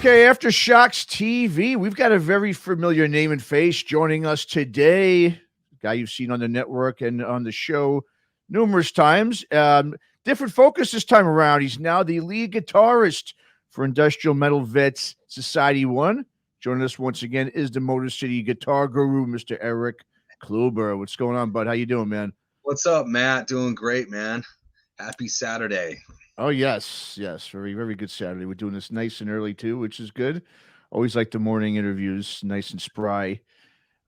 Okay, Aftershocks TV. We've got a very familiar name and face joining us today. Guy you've seen on the network and on the show numerous times. Different focus this time around. He's now the lead guitarist for Industrial Metal Vets Society One. Joining us once again is the Motor City guitar guru, Mr. Erik Kluiber. What's going on, bud? How you doing, man? What's up, Matt? Doing great, man. Happy Saturday. Oh, yes. Very, very good Saturday. We're doing this nice and early, too, which is good. Always like the morning interviews, nice and spry.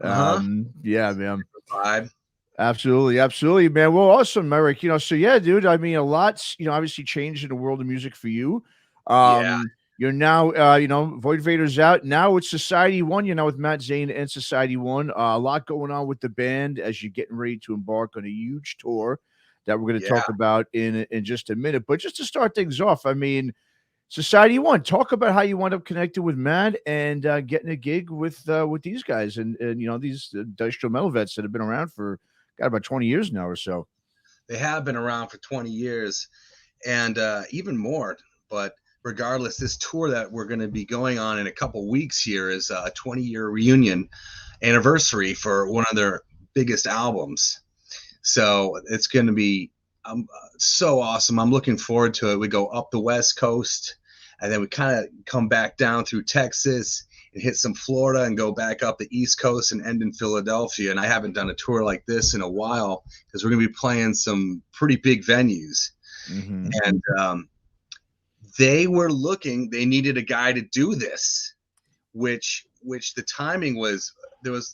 Yeah, man. Vibe. Absolutely, man. Well, awesome, Erik. So yeah, dude. I mean, a lot's obviously changed in the world of music for you. Yeah. You're now, Void Vader's out. Now it's Society One. You're now with Matt Zane and Society One. A lot going on with the band as you're getting ready to embark on a huge tour that we're going to talk about in just a minute. But just to start things off, I mean, Society One, talk about how you wound up connecting with Matt and getting a gig with these guys and these industrial metal vets that have been around for about 20 years now or so. They have been around for 20 years and even more. But regardless, this tour that we're going to be going on in a couple weeks here is a 20-year reunion anniversary for one of their biggest albums. So it's going to be so awesome. I'm looking forward to it. We go up the West Coast, and then we kind of come back down through Texas and hit some Florida and go back up the East Coast and end in Philadelphia. And I haven't done a tour like this in a while because we're going to be playing some pretty big venues. Mm-hmm. And they needed a guy to do this, which the timing was,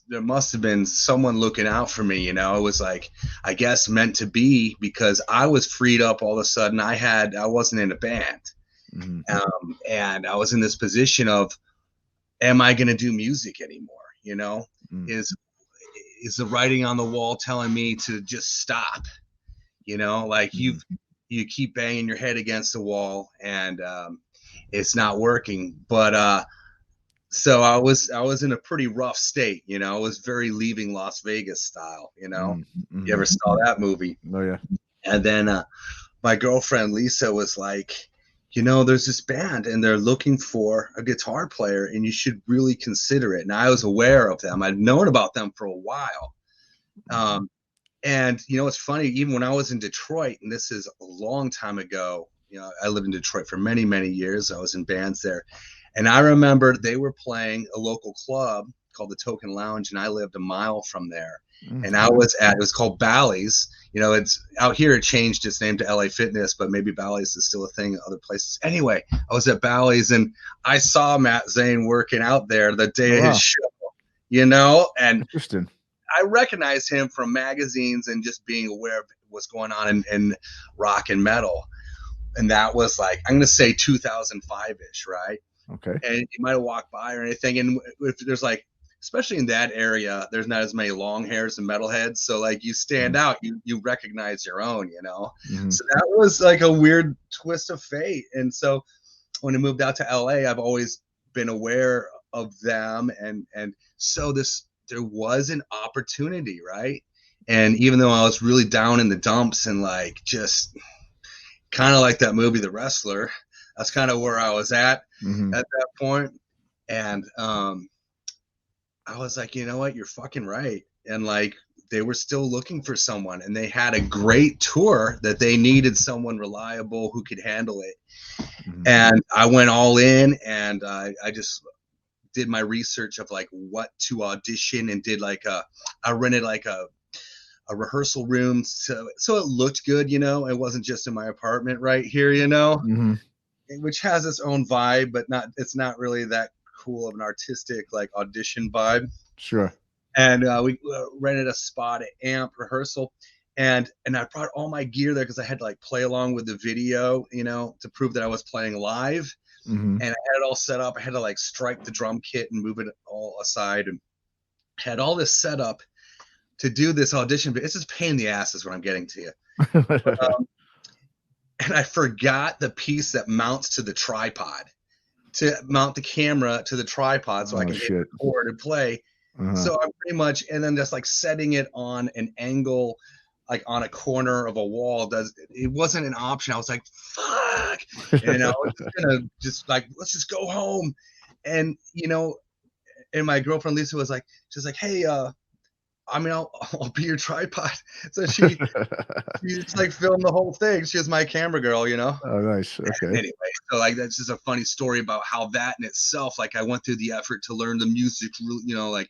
there must have been someone looking out for me. It was like, I guess meant to be, because I was freed up all of a sudden. I wasn't in a band. Mm-hmm. And I was in this position of, am I going to do music anymore? Mm-hmm. Is the writing on the wall telling me to just stop? Like mm-hmm. you keep banging your head against the wall and it's not working. But so I was in a pretty rough state. It was very Leaving Las Vegas style. Mm-hmm. You ever saw that movie? Oh yeah. And then my girlfriend Lisa was like, there's this band and they're looking for a guitar player and you should really consider it. And I was aware of them. I'd known about them for a while. And it's funny, even when I was in Detroit, and this is a long time ago, I lived in Detroit for many, many years. I was in bands there. And I remember they were playing a local club called the Token Lounge, and I lived a mile from there. Mm-hmm. And it was called Bally's. It's out here, it changed its name to LA Fitness, but maybe Bally's is still a thing in other places. Anyway, I was at Bally's and I saw Matt Zane working out there the day of his show, and interesting. I recognized him from magazines and just being aware of what's going on in rock and metal. And that was like, I'm going to say 2005-ish, right? Okay. And he might have walked by or anything. And if there's like, especially in that area, there's not as many long hairs and metalheads. So like you stand out, you recognize your own, Mm-hmm. So that was like a weird twist of fate. And so when I moved out to LA, I've always been aware of them. And so there was an opportunity, right? And even though I was really down in the dumps and like just kind of like that movie, The Wrestler, that's kind of where I was at mm-hmm. at that point. And I was like, you know what? You're fucking right. And like they were still looking for someone, and they had a great tour that they needed someone reliable who could handle it. Mm-hmm. And I went all in, and I just did my research of like what to audition, and did like I rented like a rehearsal room so it looked good, it wasn't just in my apartment right here, mm-hmm. which has its own vibe, but it's not really that cool of an artistic like audition vibe. Sure. And we rented a spot at Amp rehearsal, and I brought all my gear there because I had to like play along with the video, to prove that I was playing live. Mm-hmm. And I had it all set up. I had to like strike the drum kit and move it all aside, and had all this set up to do this audition. But it's just pain in the ass is what I'm getting to you. And I forgot the piece that mounts to the tripod, to mount the camera to the tripod so I can hit record and play. Uh-huh. So I'm pretty much, and then just like setting it on an angle like on a corner of a wall. It wasn't an option. I was like, fuck, and I was gonna just like, let's just go home. And and my girlfriend Lisa was like, she's like, hey, I'll be your tripod. So she just like filmed the whole thing. She was my camera girl, Oh, nice. Okay. Anyway, so like that's just a funny story about how that in itself, like I went through the effort to learn the music, like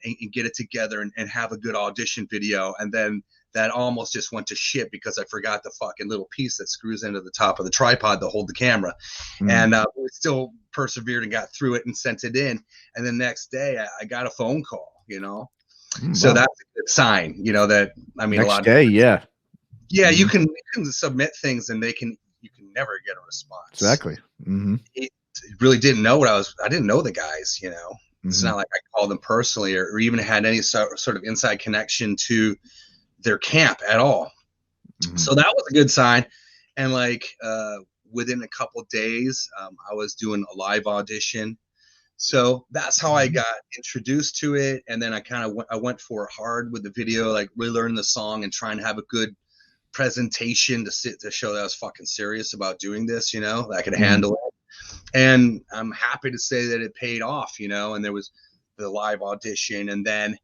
and get it together and have a good audition video, and then that almost just went to shit because I forgot the fucking little piece that screws into the top of the tripod to hold the camera. And we still persevered and got through it and sent it in. And the next day I got a phone call, so that's a good sign, that, I mean, next a lot day, of yeah. Yeah, you can submit things and you can never get a response. Exactly. It really didn't know I didn't know the guys, It's not like I called them personally or even had any sort of inside connection to their camp at all. So that was a good sign. And like within a couple of days, I was doing a live audition. So that's how I got introduced to it. And then I went for it hard with the video, like really learning the song and trying to have a good presentation to show that I was fucking serious about doing this, that I could handle it. And I'm happy to say that it paid off, and there was the live audition. And then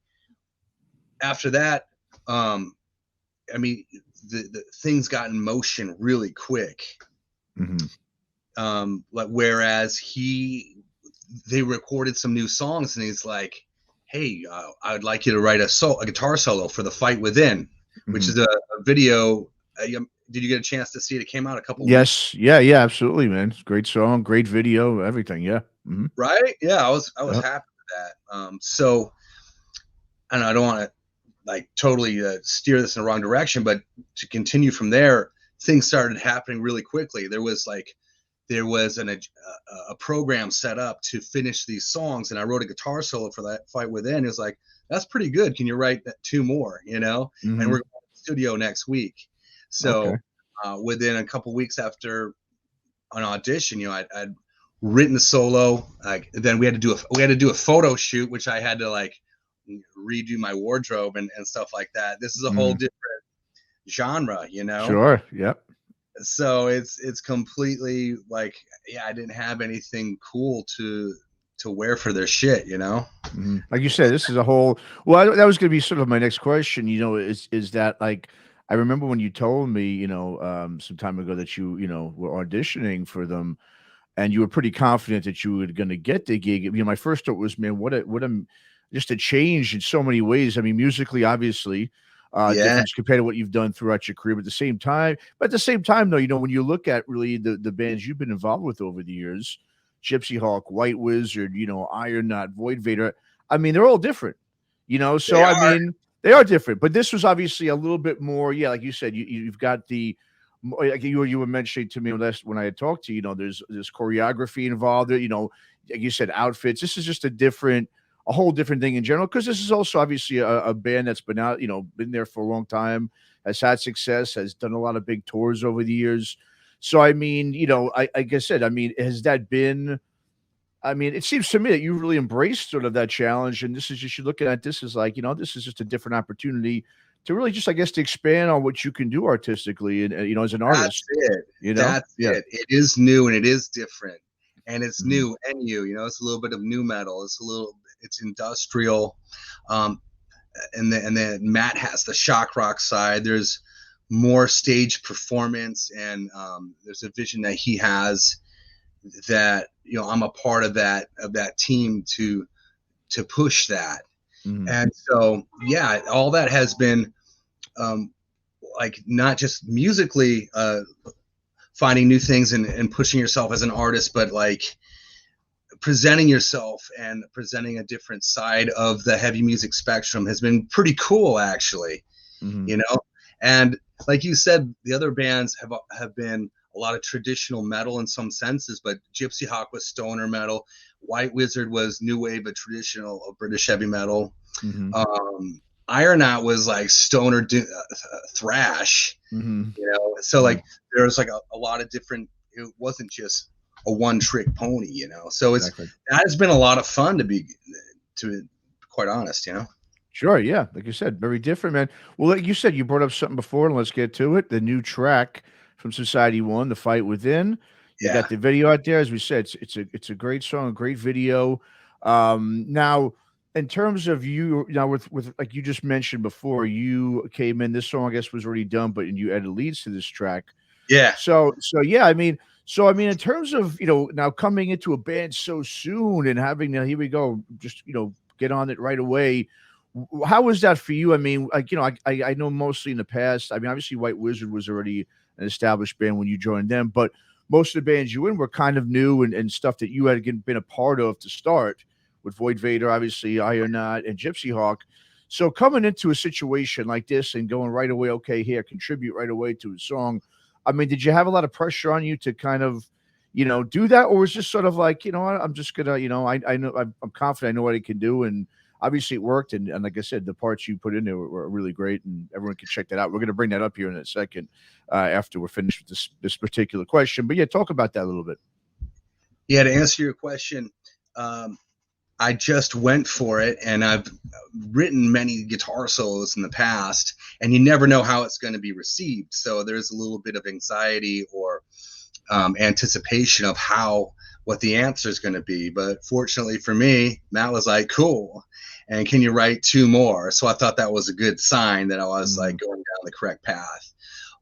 after that, I mean, the things got in motion really quick. Like, whereas they recorded some new songs and he's like, hey, I would like you to write a guitar solo for The Fight Within, which is a video. Did you get a chance to see it? It came out a couple weeks. Yeah, absolutely, man. It's a great song, great video, everything. Yeah. Right. Yeah. I was happy with that. So, and I don't want to like totally steer this in the wrong direction, but to continue from there, things started happening really quickly. There was a program set up to finish these songs, and I wrote a guitar solo for that Fight Within. It was like, that's pretty good. Can you write two more? And we're going to the studio next week. So within a couple weeks after an audition, I'd written the solo. Then we had to do a photo shoot, which I had to like redo my wardrobe and stuff like that. This is a whole different genre, Sure. Yep. So it's completely like, I didn't have anything cool to wear for their shit, Like you said, this is a whole. Well, that was going to be sort of my next question. Is that like, I remember when you told me, some time ago that you were auditioning for them, and you were pretty confident that you were going to get the gig. My first thought was, man, what a just a change in so many ways. I mean, musically, obviously, difference compared to what you've done throughout your career. But at the same time, though, when you look at really the bands you've been involved with over the years, Gypsy Hawk, White Wizard, Iron Knot, Void Vader. I mean, they're all different, So I mean, they are different. But this was obviously a little bit more, like you said, you've got the. Like you were mentioning to me when I had talked to you, there's choreography involved. Like you said, outfits. This is just a whole different thing in general, because this is also obviously a band that's been out, been there for a long time, has had success, has done a lot of big tours over the years. So I mean, like I said, I mean, has that been? I mean, it seems to me that you really embraced sort of that challenge, and this is just, you're looking at this as like, this is just a different opportunity to really just, I guess, to expand on what you can do artistically and, as an artist. That's it. It is new and it is different, and it's new and it's a little bit of new metal. It's industrial. And then Matt has the shock rock side. There's more stage performance, and there's a vision that he has that, I'm a part of that team to push that. And so, all that has been like not just musically finding new things and pushing yourself as an artist, but like presenting yourself and presenting a different side of the heavy music spectrum has been pretty cool, actually. And like you said, the other bands have been a lot of traditional metal in some senses, but Gypsy Hawk was stoner metal. White Wizard was new wave of traditional British heavy metal. Iron Knot was like stoner thrash, so like there's like a lot of different, it wasn't just a one trick pony, so that has been a lot of fun to be quite honest. Sure, yeah, like you said, very different, man. Well, like you said, you brought up something before, and let's get to it. The new track from Society One, "The Fight Within." You Yeah, got the video out there, as we said. It's a great song, a great video. Now, in terms of you, now with like you just mentioned before, you came in. This song, I guess, was already done, but and you added leads to this track. yeah, So yeah, I mean, in terms of now coming into a band so soon and having now here we go, just get on it right away. How was that for you? I mean, like I know mostly in the past. I mean, obviously White Wizard was already an established band when you joined them, but most of the bands you in were kind of new and stuff that you had been a part of to start with Void Vader, obviously Iron Knot and Gypsy Hawk. So coming into a situation like this and going right away, okay, here, contribute right away to a song. I mean, did you have a lot of pressure on you to kind of, do that, or was it just sort of like, what, I'm just gonna, I know I'm confident I know what I can do, and obviously it worked, and like I said, the parts you put in there were really great, and everyone can check that out. We're gonna bring that up here in a second after we're finished with this particular question. But yeah, talk about that a little bit. yeah. To answer your question, I just went for it, and I've written many guitar solos in the past, and you never know how it's going to be received. So there's a little bit of anxiety or anticipation of what the answer is going to be. But fortunately for me, Matt was like, "Cool, and can you write two more?" So I thought that was a good sign that I was like going down the correct path.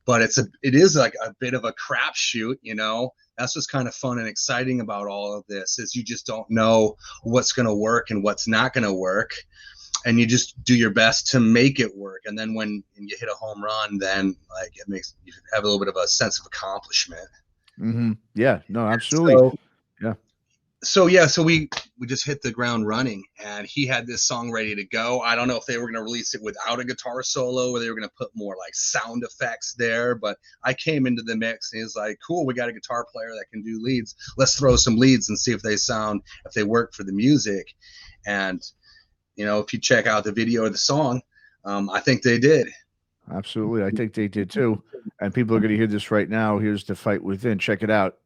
But it is like a bit of a crapshoot, That's what's kind of fun and exciting about all of this is you just don't know what's going to work and what's not going to work, and you just do your best to make it work. And then when you hit a home run, then like it makes you have a little bit of a sense of accomplishment. Yeah, no, absolutely. So Yeah. so we just hit the ground running, and he had this song ready to go. I don't know if they were going to release it without a guitar solo or they were going to put more like sound effects there, but I came into the mix and he was like, "Cool, we got a guitar player that can do leads. Let's throw some leads and see if they work for the music." And if you check out the video of the song, I think they did. Absolutely. I think they did too. And people are going to hear this right now. Here's The Fight Within. Check it out.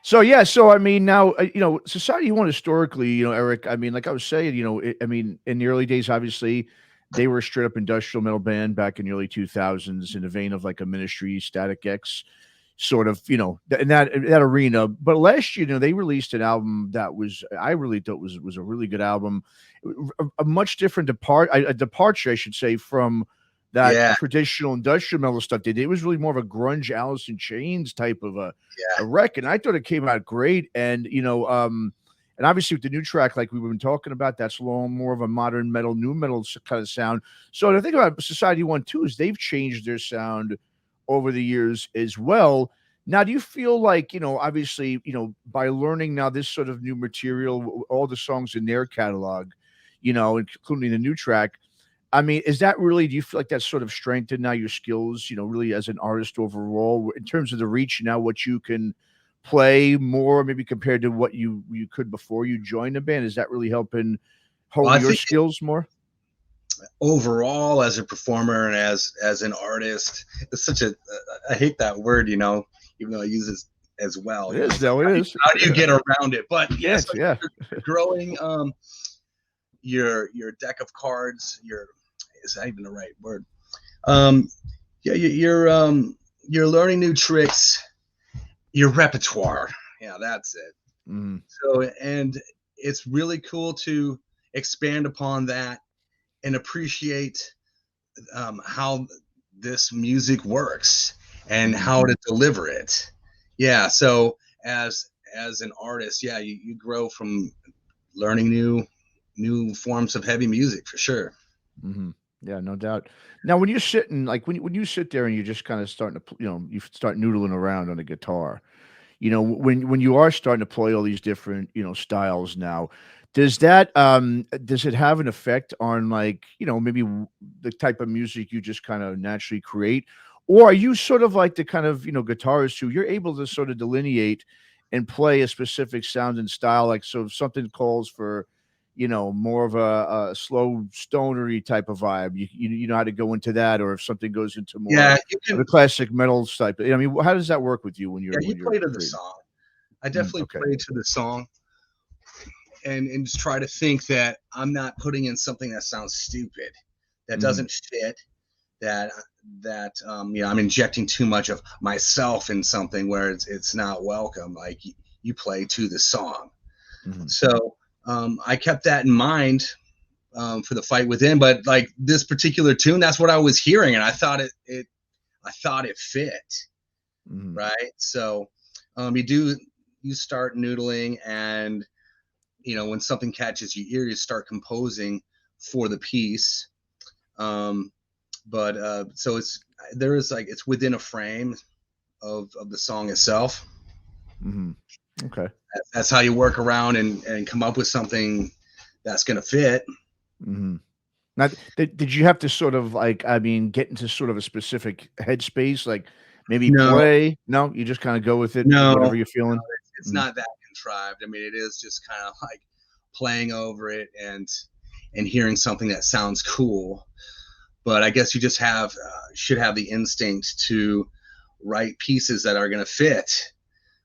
So yeah, so I mean, now Society One historically, Eric. I mean, like I was saying, I mean, in the early days, obviously, they were a straight up industrial metal band back in the early 2000s, in the vein of like a Ministry, Static X, sort of, in that arena. But last year, they released an album that I really thought was a really good album, a much different a departure, I should say, from that Yeah, traditional industrial metal stuff they did. It was really more of a grunge Alice in Chains type of yeah. a record. I thought it came out great, and obviously with the new track, like we've been talking about, that's a little more of a modern metal, new metal kind of sound. So the thing about Society One too is they've changed their sound over the years as well. Now, do you feel like, obviously, by learning now this sort of new material, all the songs in their catalog, including the new track, I mean, is that really, do you feel like that's sort of strengthened now your skills, really as an artist overall in terms of the reach now, what you can play more, maybe compared to what you could before you joined the band? Is that really helping Well, hone I your think skills more? overall, as a performer and as an artist, it's such a I hate that word, even though I use it as well. It is, though. It is. How do you get around it? But You yes, can't, yeah. you're growing your deck of cards. Your is that even the right word? Um, yeah, you're learning new tricks. Your repertoire. Yeah, that's it. Mm, So, and it's really cool to expand upon that and appreciate how this music works and mm, how to deliver it. Yeah. So as an artist, yeah, you grow from learning new forms of heavy music for sure. mm-hmm. Yeah, no doubt. Now, when you're sitting, like when you sit there and you're just kind of starting to, you start noodling around on the guitar, when you are starting to play all these different, styles now, does it have an effect on, like, maybe the type of music you just kind of naturally create? Or are you sort of like the kind of, guitarist who you're able to sort of delineate and play a specific sound and style? Like, so if something calls for, more of a slow stonery type of vibe, you know how to go into that, or if something goes into more Yeah, you of can. a classic metal type. I mean, how does that work with you when Yeah, you're you when you're play to the creating? song. I definitely Okay. play to the song and just try to think that I'm not putting in something that sounds stupid, that Mhm. doesn't fit, that I'm injecting too much of myself in something where it's not welcome. Like you play to the song. Mhm. So I kept that in mind for the Fight Within, but like this particular tune, that's what I was hearing, and I thought it fit, Mhm. right? So you start noodling, and when something catches your ear, you start composing for the piece. Um, but so it's within a frame of the song itself. Mhm. Okay. That's how you work around and come up with something that's going to fit. Mhm. Now, did you have to sort of, like, I mean, get into sort of a specific headspace, like maybe No, play? No, you just kind of go with it, no, whatever you're feeling. it's Mhm. not that contrived. I mean, it is just kind of like playing over it and hearing something that sounds cool. But I guess you just should have the instinct to write pieces that are going to fit.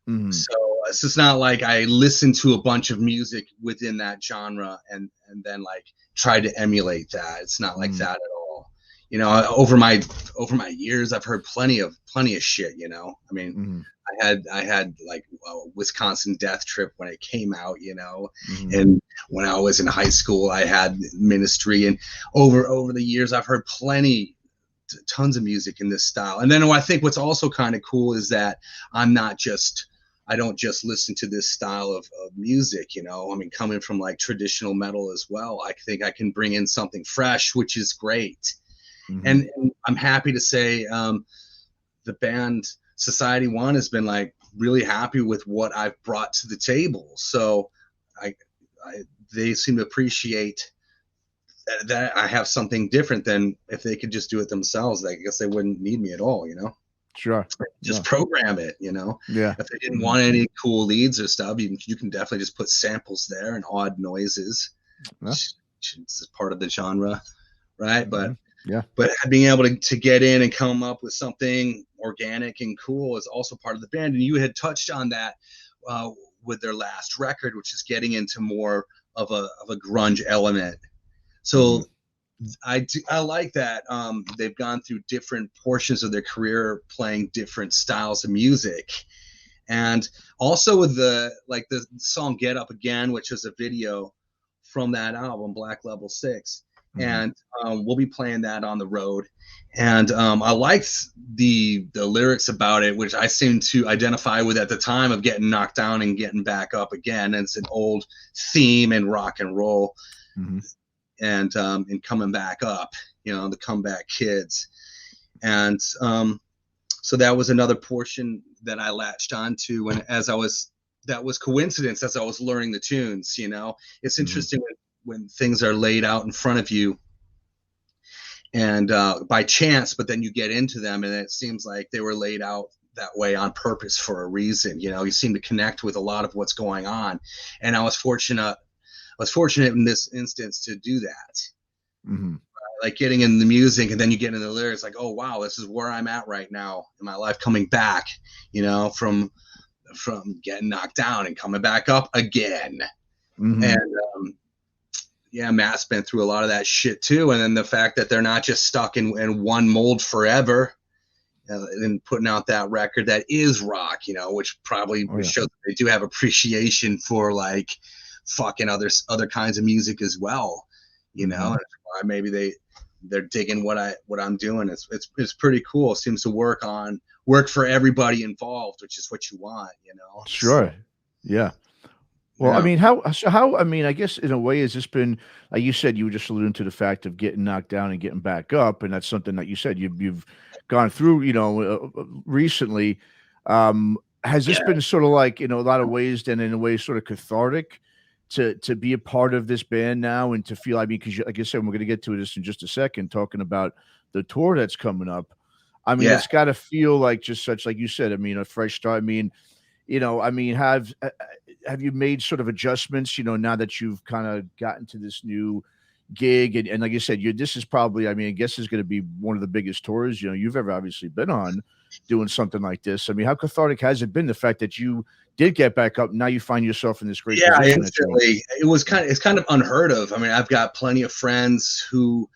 Mhm. So it's just not like I listen to a bunch of music within that genre and then like try to emulate that. It's not like Mhm. that at all. Over my years, I've heard plenty of shit. I mean, Mhm. I had like Wisconsin Death Trip when it came out, Mhm. and when I was in high school, I had Ministry, and over the years, I've heard tons of music in this style. And then I think what's also kind of cool is that I don't just listen to this style of music, I mean, coming from like traditional metal as well, I think I can bring in something fresh, which is great. Mhm. And I'm happy to say the band Society One has been like really happy with what I've brought to the table. So I, I they seem to appreciate that I have something different than if they could just do it themselves. I guess they wouldn't need me at all. Sure. Just Yeah. program it. Yeah. If they didn't Mhm. want any cool leads or stuff, you can definitely just put samples there and odd noises, Yeah. which is part of the genre, right? But Mhm. Yeah. but being able to get in and come up with something organic and cool is also part of the band. And you had touched on that with their last record, which is getting into more of a grunge element. So I like that. They've gone through different portions of their career playing different styles of music. And also with the song Get Up Again, which is a video from that album, Black Level 6. And we'll be playing that on the road. And I liked the lyrics about it, which I seem to identify with at the time, of getting knocked down and getting back up again. And it's an old theme in rock and roll. And coming back up, the comeback kids. And so that was another portion that I latched onto. And that was coincidence as I was learning the tunes. It's interesting when things are laid out in front of you and by chance, but then you get into them and it seems like they were laid out that way on purpose for a reason. You seem to connect with a lot of what's going on. And I was fortunate in this instance to do that. Like getting in the music and then you get into the lyrics, like, oh wow, this is where I'm at right now in my life, coming back, from getting knocked down and coming back up again. And Matt's been through a lot of that shit too. And then the fact that they're not just stuck in one mold forever, and putting out that record that is rock, which probably shows that they do have appreciation for like fucking other kinds of music as well, and that's why maybe they're digging what I'm doing. It's pretty cool. It seems to work for everybody involved, which is what you want, Sure. Yeah. Well, I mean, I mean, I guess in a way, has this been, like you said, you were just alluding to the fact of getting knocked down and getting back up. And that's something that you said you've gone through, recently. Has this been sort of like, in a lot of ways, then in a way, sort of cathartic to be a part of this band now and to feel, I mean, because like I said, we're going to get to this in just a second, talking about the tour that's coming up. I mean, it's got to feel like just such, like you said, I mean, a fresh start. I mean, have you made sort of adjustments, now that you've kind of gotten to this new gig? And like I said, this is probably, I mean, I guess is going to be one of the biggest tours, you've ever obviously been on, doing something like this. I mean, how cathartic has it been, the fact that you did get back up, now you find yourself in this great position? Instantly. It's kind of unheard of. I mean, I've got plenty of friends who,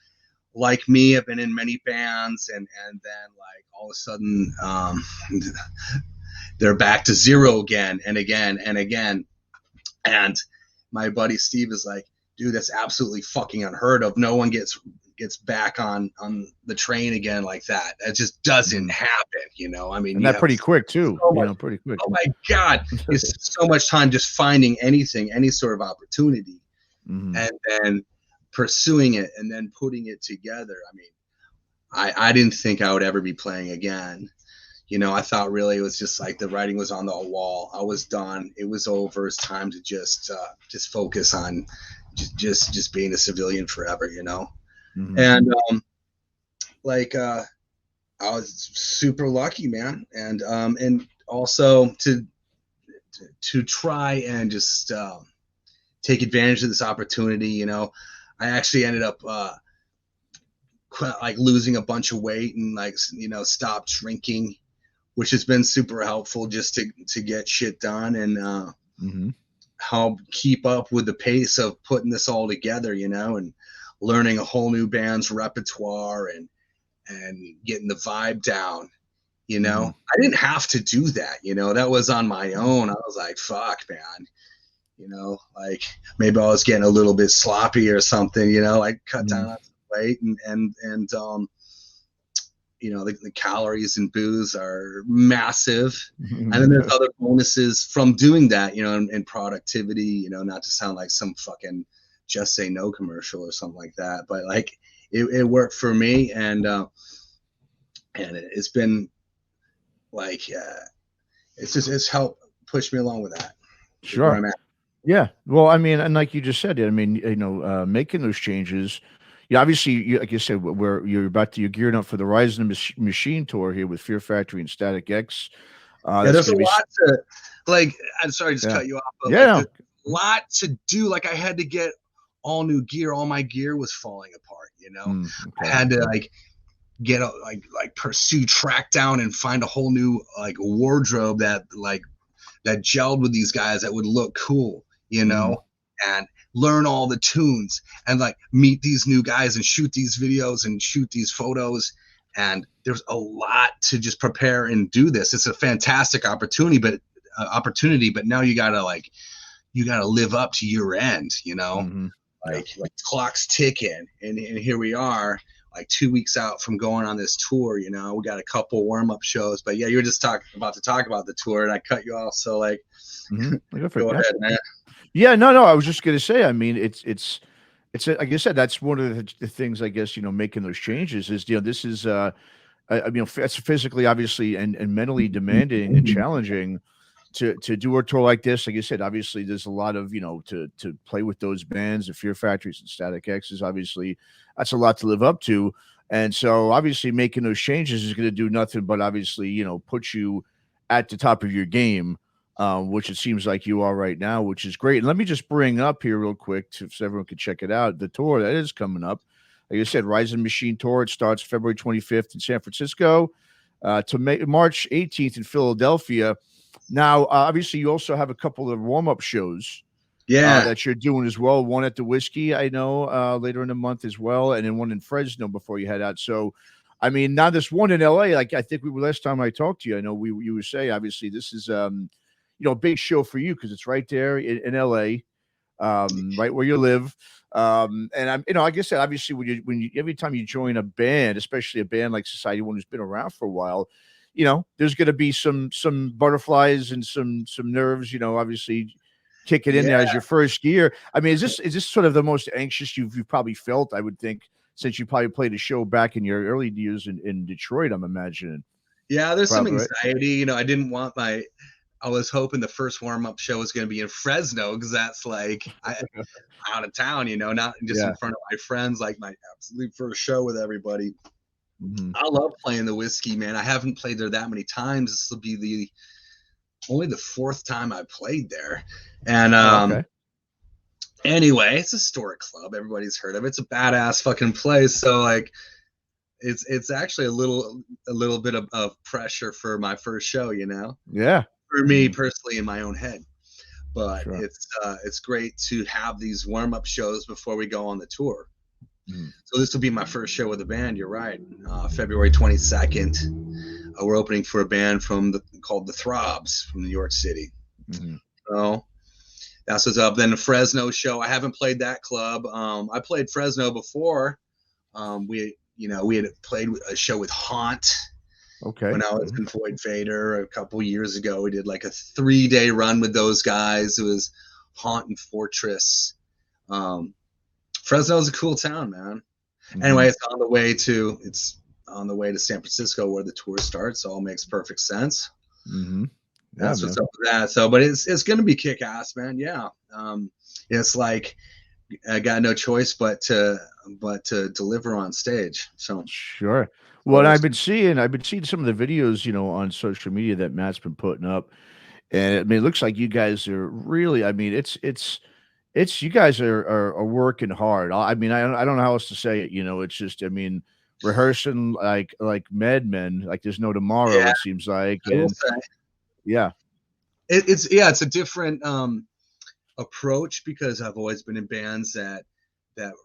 like me, have been in many bands, and then like all of a sudden they're back to zero again and again and again. And my buddy Steve is like, dude, that's absolutely fucking unheard of. No one gets back on the train again like that. That just doesn't happen, I mean, and that pretty quick too, pretty quick. Oh my God. It's so much time just finding any sort of opportunity and then pursuing it and then putting it together. I mean, I didn't think I would ever be playing again. I thought really it was just like the writing was on the wall. I was done. It was over. It's time to just focus on just being a civilian forever, And I was super lucky, man. And also to try and just take advantage of this opportunity. I actually ended up like losing a bunch of weight and stopped drinking, which has been super helpful just to get shit done and help keep up with the pace of putting this all together, and learning a whole new band's repertoire and getting the vibe down, I didn't have to do that, that was on my own. I was like, fuck, man, like maybe I was getting a little bit sloppy or something, like cut down on weight and the calories and booze are massive. And then there's other bonuses from doing that, and productivity, not to sound like some fucking Just Say No commercial or something like that, but like it worked for me. And it's been like, it's helped push me along with that. Sure. Yeah. Well, I mean, and like you just said, I mean, making those changes, obviously, like you said, you're gearing up for the Rise of the Machine tour here with Fear Factory and Static X. There's a lot to, like, I'm sorry to cut you off, but there's a lot to do. Like, I had to get all new gear. All my gear was falling apart, I had to like get pursue, track down and find a whole new like wardrobe that like that gelled with these guys that would look cool, you Mm-hmm. know, and learn all the tunes and like meet these new guys and shoot these videos and shoot these photos. And there's a lot to just prepare and do this. It's a fantastic opportunity, but now you gotta live up to your end, you know, Mm-hmm. Yeah. like clock's ticking, and here we are, like 2 weeks out from going on this tour. You know, we got a couple warm-up shows, but yeah, you were just about to talk about the tour, and I cut you off. So like, Mm-hmm. Go for it. go Yeah. ahead, man. Yeah. No. I was just gonna say. I mean, it's like I said. That's one of the things. I guess making those changes is this is it's physically obviously and mentally demanding and challenging to do a tour like this. Like I said, obviously there's a lot of to play with those bands, the Fear Factories and Static X's. Obviously, that's a lot to live up to, and so obviously making those changes is going to do nothing but obviously put you at the top of your game, which it seems like you are right now, which is great. And let me just bring up here real quick so everyone can check it out. The tour that is coming up, like I said, Rising Machine Tour. It starts February 25th in San Francisco, to March 18th in Philadelphia. Now, obviously, you also have a couple of warm-up shows Yeah, that you're doing as well. One at the Whiskey, I know, later in the month as well, and then one in Fresno before you head out. So, I mean, now this one in LA, like I think we were last time I talked to you. I know you would say obviously this is a big show for you because it's right there in LA, right where you live. And I'm, like I said, obviously every time you join a band, especially a band like Society One who's been around for a while, there's going to be some butterflies and some nerves, obviously kicking in yeah, there as your first year. I mean, is this sort of the most anxious you've probably felt? I would think since you probably played a show back in your early years in Detroit. I'm imagining, yeah. There's some probably, right? anxiety. You know, I didn't want my. I was hoping the first warm-up show was going to be in Fresno because that's like out of town. You know, not just in Yeah. front of my friends. Like my absolute first show with everybody. Hmm. I love playing the Whiskey, man. I haven't played there that many times. This will be only the fourth time I played there. And Oh, okay. anyway, it's a historic club. Everybody's heard of it. It's a badass fucking place. So like it's actually a little bit of pressure for my first show, you know, Yeah. for me Mhm. personally in my own head. But Sure. it's great to have these warm-up shows before we go on the tour. Mhm. So this will be my first show with the band. You're right. February 22nd. We're opening for a band called the Throbs from New York City. Mhm. So that's what's up. Then the Fresno show. I haven't played that club. I played Fresno before. We had played a show with Haunt Okay. when I was Mhm. in Void Vader a couple years ago. We did like a 3-day run with those guys. It was Haunt and Fortress. Fresno's a cool town, man. Anyway, Mhm. it's on the way to San Francisco where the tour starts. All makes perfect sense. Mhm. Yeah, That's what's man. up with that. So, but it's gonna be kick ass, man. Yeah. It's like I got no choice but to deliver on stage. So, Sure. Well, always, I've been seeing some of the videos, on social media that Matt's been putting up, and I mean, it looks like you guys are really. I mean, it's you guys are working hard. I mean, I don't know how else to say it. It's just, I mean, rehearsing like madmen, like there's no tomorrow. yeah, It seems like, I will and say yeah. it's a different approach because I've always been in bands that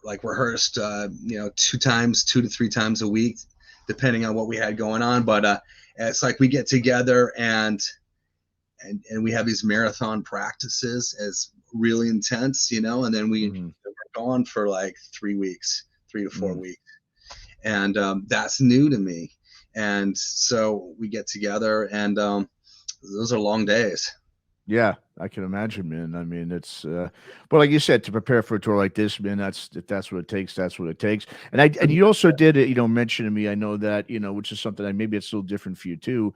like rehearsed 2 to 3 times a week, depending on what we had going on. But it's like we get together and we have these marathon practices as really intense, and then we're Mhm. gone for like 3 weeks, 3 to 4 Mm. weeks, and that's new to me. And so we get together, and those are long days. Yeah, I can imagine, man. I mean, but like you said, to prepare for a tour like this, man, if that's what it takes. That's what it takes. And you also did it, mention to me. I know that, which is something that maybe it's a little different for you too,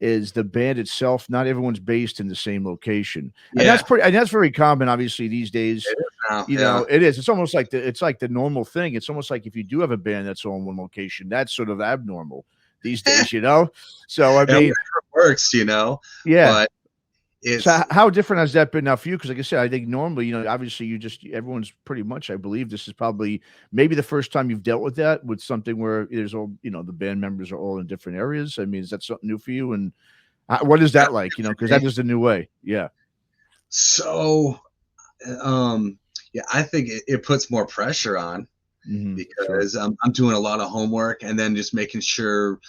is the band itself. Not everyone's based in the same location, and Yeah, that's very common, obviously, these days. it is now. Yeah, It is. It's almost like the normal thing. It's almost like if you do have a band that's all in one location, that's sort of abnormal these days. So I and mean, whatever works. yeah. But So it's how different has that been now for you? Because like I said, I think normally, obviously everyone's pretty much, I believe this is probably maybe the first time you've dealt with that with something where there's all, the band members are all in different areas. I mean, is that something new for you? And What is that like? Because that is the new way. Yeah. So, yeah, I think it puts more pressure on Sure. because I'm doing a lot of homework and then just making sure,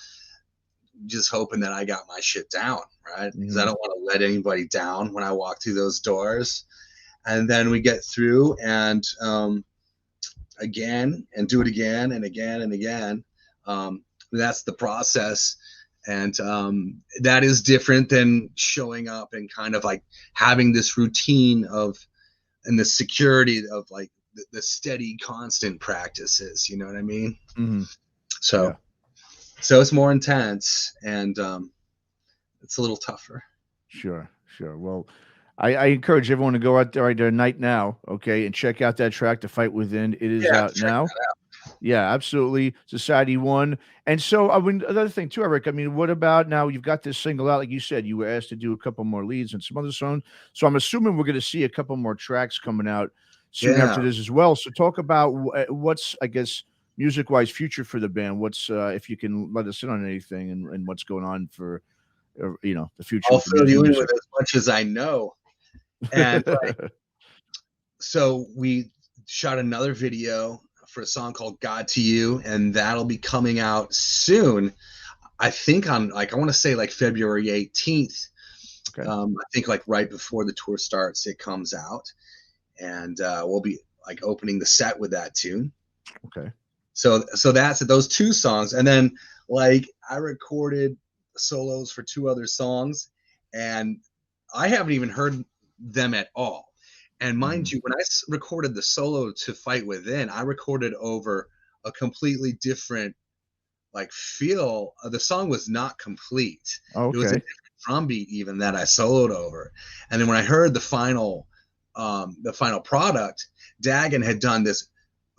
just hoping that I got my shit down, right? Because I don't want to let anybody down when I walk through those doors. And then we get through and again and do it again and again and again. That's the process. And that is different than showing up and kind of like having this routine of, and the security of like the steady, constant practices. You know what I mean? So, Yeah. so it's more intense and it's a little tougher. Sure. Well, I encourage everyone to go out there right there night now, okay, and check out that track, "The Fight Within." It is Yeah, out check now. that out. Yeah, absolutely. Society One. And so, I mean, another thing too, Eric. I mean, what about now? You've got this single out, like you said, you were asked to do a couple more leads and some other songs. So I'm assuming we're going to see a couple more tracks coming out soon after Yeah. this as well. So talk about what's, I guess, music wise, future for the band. What's if you can let us in on anything and what's going on for the future I'll with the fill you in music. with as much as I know. And so we shot another video for a song called God to You, and that'll be coming out soon. I think on like, I want to say like February 18th. Okay. I think like right before the tour starts, it comes out, and we'll be like opening the set with that tune. Okay. So that's those two songs, and then like I recorded solos for two other songs, and I haven't even heard them at all. And mind you, when I recorded the solo to Fight Within, I recorded over a completely different like feel. The song was not complete. It was a Okay. different drum beat even that I soloed over. And then when I heard the final product, Dagan had done this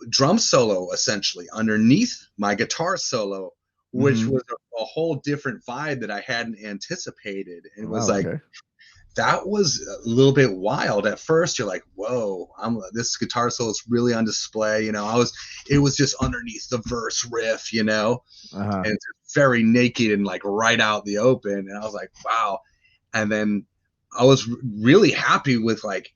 drum solo essentially underneath my guitar solo, which was a whole different vibe that I hadn't anticipated. And it was Wow. like, Okay. that was a little bit wild. At first, you're like, "Whoa, this guitar solo is really on display." It was just underneath the verse riff, and it's very naked and like right out the open. And I was like, "Wow!" And then I was really happy with like,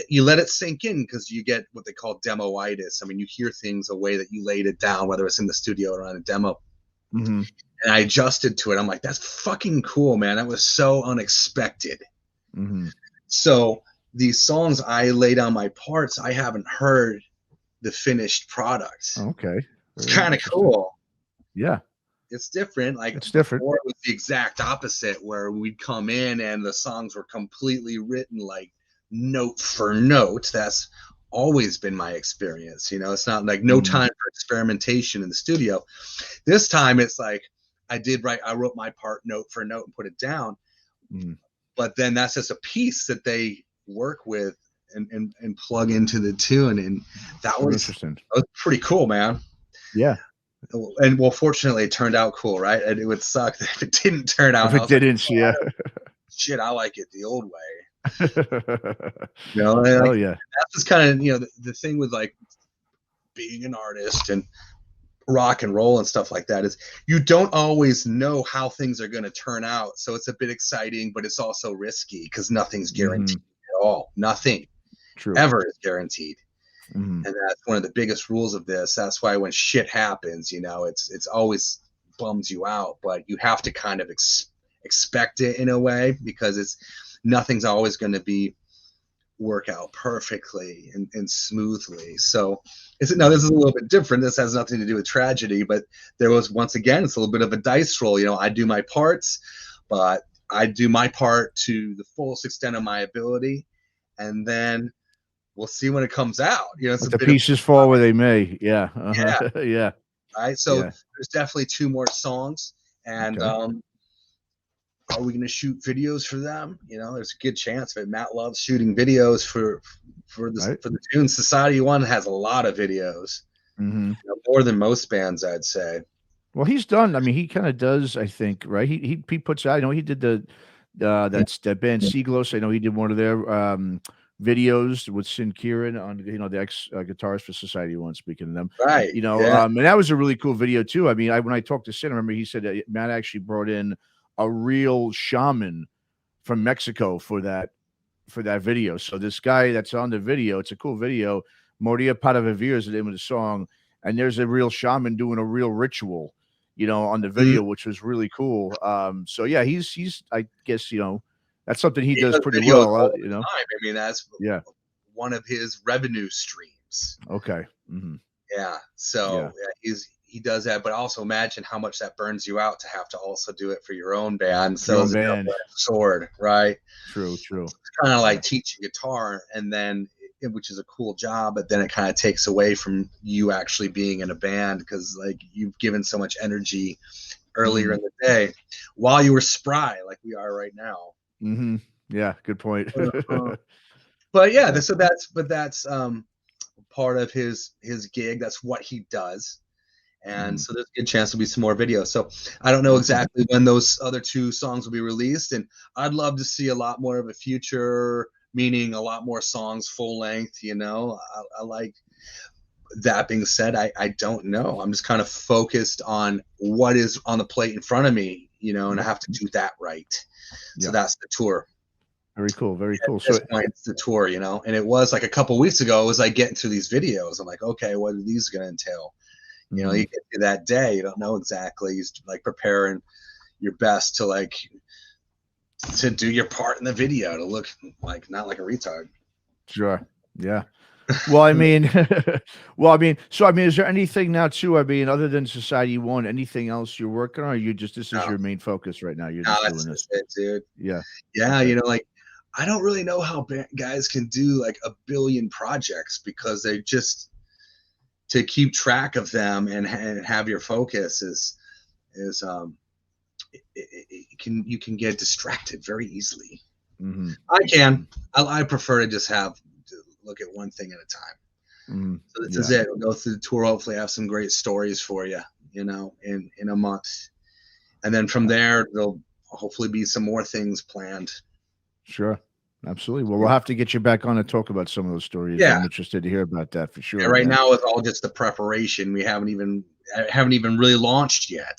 you let it sink in because you get what they call demoitis. I mean, you hear things the way that you laid it down, whether it's in the studio or on a demo. And I adjusted to it. I'm like, "That's fucking cool, man. That was so unexpected." So these songs, I lay down my parts. I haven't heard the finished product. Okay. It's kind of cool. Yeah. It's different. Like It's different. before, it was the exact opposite, where we'd come in and the songs were completely written like note for note. That's always been my experience. It's not like no time for experimentation in the studio. This time it's like I wrote my part note for note and put it down. But then that's just a piece that they work with and plug into the tune. And that was interesting. That was pretty cool, man. Yeah. And well, fortunately it turned out cool, right? And it would suck if it didn't turn out. If it didn't, like, yeah. Shit, I like it the old way. Oh yeah. That's just kind of, the thing with like being an artist and rock and roll and stuff like that is you don't always know how things are going to turn out. So it's a bit exciting, but it's also risky because nothing's guaranteed at all. Nothing ever is guaranteed. And that's one of the biggest rules of this. That's why when shit happens, it's always bums you out, but you have to kind of expect it in a way, because nothing's always going to work out perfectly and smoothly. So this is a little bit different. This has nothing to do with tragedy, but once again, it's a little bit of a dice roll. I do my parts, but I do my part to the fullest extent of my ability. And then we'll see when it comes out. The pieces fall where they may. Yeah. Yeah. Yeah. Right. So there's definitely two more songs, and are we going to shoot videos for them? There's a good chance of it. Matt loves shooting videos for the tune. Society One has a lot of videos, more than most bands, I'd say. Well, he's done. I mean, he kind of does. I think, right? He puts out. I know he did that band Siglos. I know he did one of their videos with Sin Kieran on the ex guitarist for Society One. Speaking of them, right? And that was a really cool video too. I mean, when I talked to Sin, I remember he said that Matt actually brought in a real shaman from Mexico for that video. So this guy that's on the video, it's a cool video. Moria para Vivir is the name of the song, and there's a real shaman doing a real ritual, on the video, which was really cool. So yeah, he's I guess that's something he does pretty well. I mean, that's one of his revenue streams. Okay. Yeah. So he does that, but also imagine how much that burns you out to have to also do it for your own band. So it's a double-edged sword, right? True. It's kind of like teaching guitar, and then which is a cool job, but then it kind of takes away from you actually being in a band, because like you've given so much energy earlier in the day while you were spry like we are right now. Yeah, good point. But yeah, so that's part of his gig. That's what he does. And so there's a good chance there'll be some more videos. So I don't know exactly when those other 2 songs will be released, and I'd love to see a lot more of a future, meaning a lot more songs full length. I like that. Being said, I don't know. I'm just kind of focused on what is on the plate in front of me, and I have to do that right. So that's the tour. Very cool. At this point, it's the tour, and it was like a couple weeks ago, it was like getting through these videos. I'm like, okay, what are these going to entail? You get to that day, you don't know exactly. You're like preparing your best to do your part in the video, to look like not like a retard. Sure. Yeah. Well, I mean, is there anything now too? I mean, other than Society 1, anything else you're working on? Or this is your main focus right now? You're just doing this, dude. Yeah. Yeah. Okay. I don't really know how guys can do like a billion projects, because they just, to keep track of them and have your focus you can get distracted very easily. I prefer to just look at one thing at a time. So this is it. We'll go through the tour, hopefully have some great stories for you, in a month. And then from there, there'll hopefully be some more things planned. Sure. Absolutely. Well, we'll have to get you back on and talk about some of those stories. I'm interested to hear about that for sure. Yeah, right now it's all just the preparation. We haven't even really launched yet.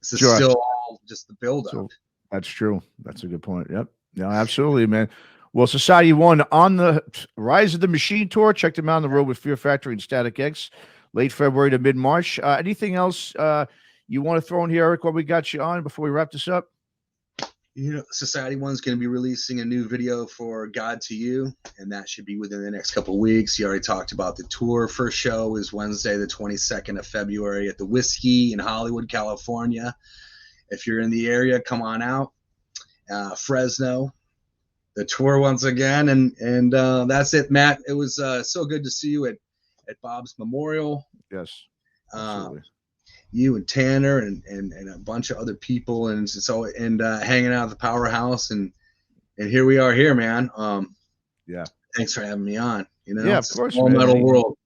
This is still all just the build up. That's true. That's a good point. Yep. No, absolutely, man. Well, Society 1 on the Rise of the Machine tour. Check them out on the road with Fear Factory and Static X, late February to mid-March. Anything else you want to throw in here, Eric, while we got you on before we wrap this up? Society 1 is going to be releasing a new video for God to You, and that should be within the next couple of weeks. You already talked about the tour. First show is Wednesday, the 22nd of February at the Whiskey in Hollywood, California. If you're in the area, come on out. Fresno, the tour once again, and that's it, Matt. It was so good to see you at Bob's Memorial. Yes, absolutely. You and Tanner and a bunch of other people, and hanging out at the Powerhouse, and here we are here, man. Thanks for having me on. Yeah, of course, man. All metal world.